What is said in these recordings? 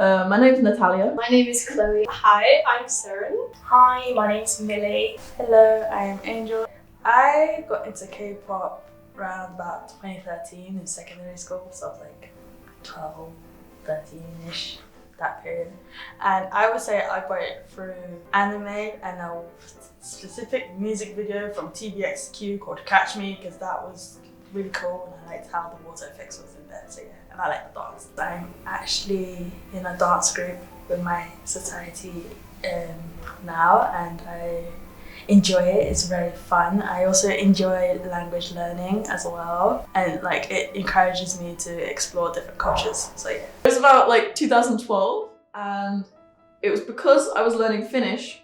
My name's Natalia. My name is Chloe. Hi, I'm Seren. Hi, my name's Millie. Hello, I am Angel. I got into K-pop around about 2013 in secondary school, so I was like 12, 13-ish, that period. And I would say I got it through anime and a specific music video from TVXQ called Catch Me, because that was really cool and I liked how the water effects was in there, so yeah, and I like the dance. I'm actually in a dance group with my society now, and I enjoy it. It's very fun. I also enjoy language learning as well, and like it encourages me to explore different cultures, so yeah. It was about like 2012, and it was because I was learning Finnish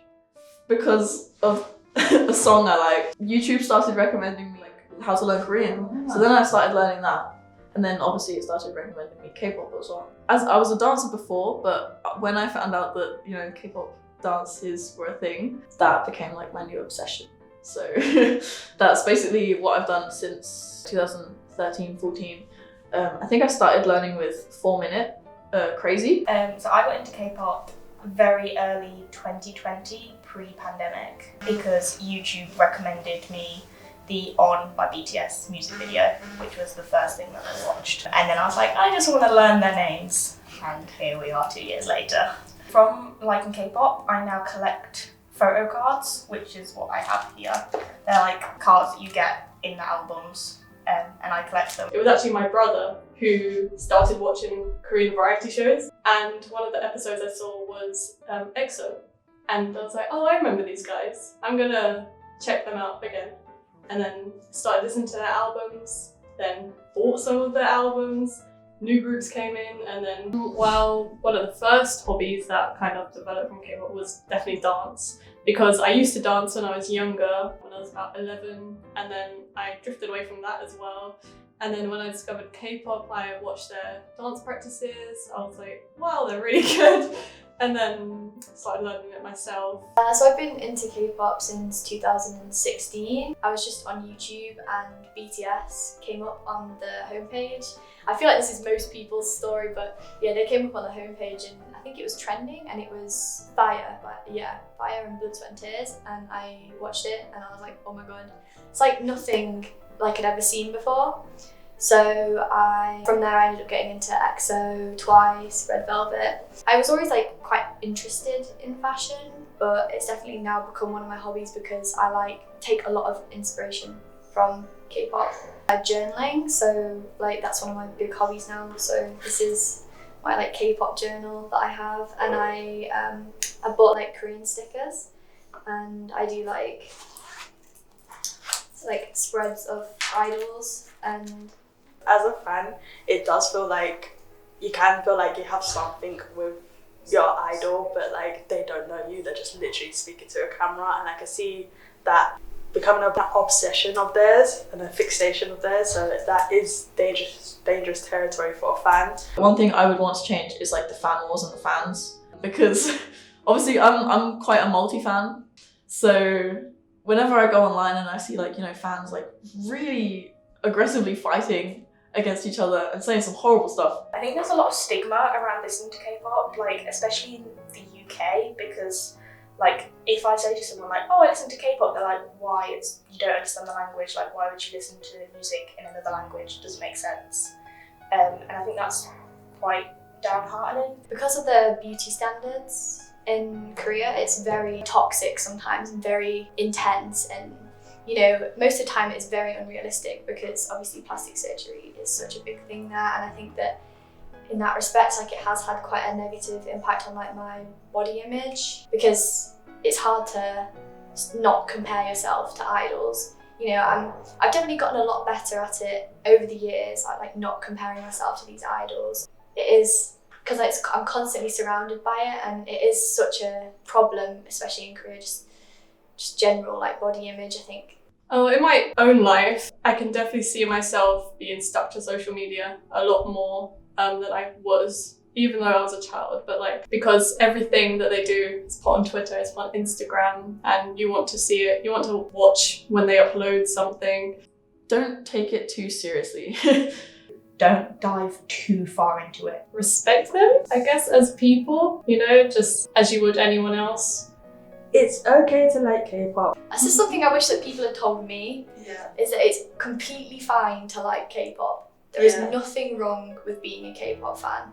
because of a song I liked. YouTube started recommending me like how to learn Korean, so then I started learning that. And then obviously it started recommending me K-pop as well. As I was a dancer before, but when I found out that, you know, K-pop dances were a thing, that became like my new obsession. So that's basically what I've done since 2013, 14. I think I started learning with 4 Minute, Crazy. So I got into K-pop very early 2020, pre-pandemic, because YouTube recommended me the On by BTS music video, which was the first thing that I watched. And then I was like, I just want to learn their names. And here we are 2 years later. From liking K-pop, I now collect photo cards, which is what I have here. They're like cards that you get in the albums, and I collect them. It was actually my brother who started watching Korean variety shows, and one of the episodes I saw was EXO. And I was like, oh, I remember these guys. I'm gonna check them out again. And then started listening to their albums, then bought some of their albums, new groups came in, and then while one of the first hobbies that kind of developed from K-pop was definitely dance, because I used to dance when I was younger, when I was about 11, and then I drifted away from that as well. And then when I discovered K-pop, I watched their dance practices. I was like, wow, they're really good. And then started learning it myself. So I've been into K-pop since 2016. I was just on YouTube and BTS came up on the homepage. I feel like this is most people's story, but yeah, they came up on the homepage and I think it was trending, and it was Fire and Blood, Sweat and Tears, and I watched it and I was like, oh my god, it's like nothing like I'd ever seen before. So from there I ended up getting into EXO, Twice, Red Velvet. I was always like quite interested in fashion, but it's definitely now become one of my hobbies because I take a lot of inspiration from K-pop. Journaling, so like that's one of my big hobbies now. So this is my like K-pop journal that I have, and I bought like Korean stickers, and I do like spreads of idols. And as a fan, it does feel like you can feel like you have something with your idol, but like they don't know you, they're just literally speaking to a camera, and I can see that becoming an obsession of theirs and a fixation of theirs, so that is dangerous territory for a fan. One thing I would want to change is like the fan wars and the fans, because obviously I'm quite a multi-fan, so whenever I go online and I see like, you know, fans like really aggressively fighting against each other and saying some horrible stuff. I think there's a lot of stigma around listening to K-pop, like especially in the UK, because like if I say to someone like, oh, I listen to K-pop, they're like, why? You don't understand the language, like why would you listen to music in another language? It doesn't make sense. And I think that's quite downheartening. Because of the beauty standards in Korea, it's very toxic sometimes and very intense, and you know, most of the time it's very unrealistic because obviously plastic surgery is such a big thing there, and I think that in that respect, like it has had quite a negative impact on like my body image, because it's hard to not compare yourself to idols. You know, I've definitely gotten a lot better at it over the years, like not comparing myself to these idols. It is because I'm constantly surrounded by it, and it is such a problem, especially in Korea, just general like body image, I think. Oh, in my own life, I can definitely see myself being stuck to social media a lot more than I was, even though I was a child. But like, because everything that they do is put on Twitter, it's put on Instagram, and you want to see it, you want to watch when they upload something. Don't take it too seriously. don't dive too far into it. Respect them, I guess, as people, you know, just as you would anyone else. It's okay to like K-pop. This is something I wish that people had told me, Yeah. is that it's completely fine to like K-pop. There is Yeah. nothing wrong with being a K-pop fan.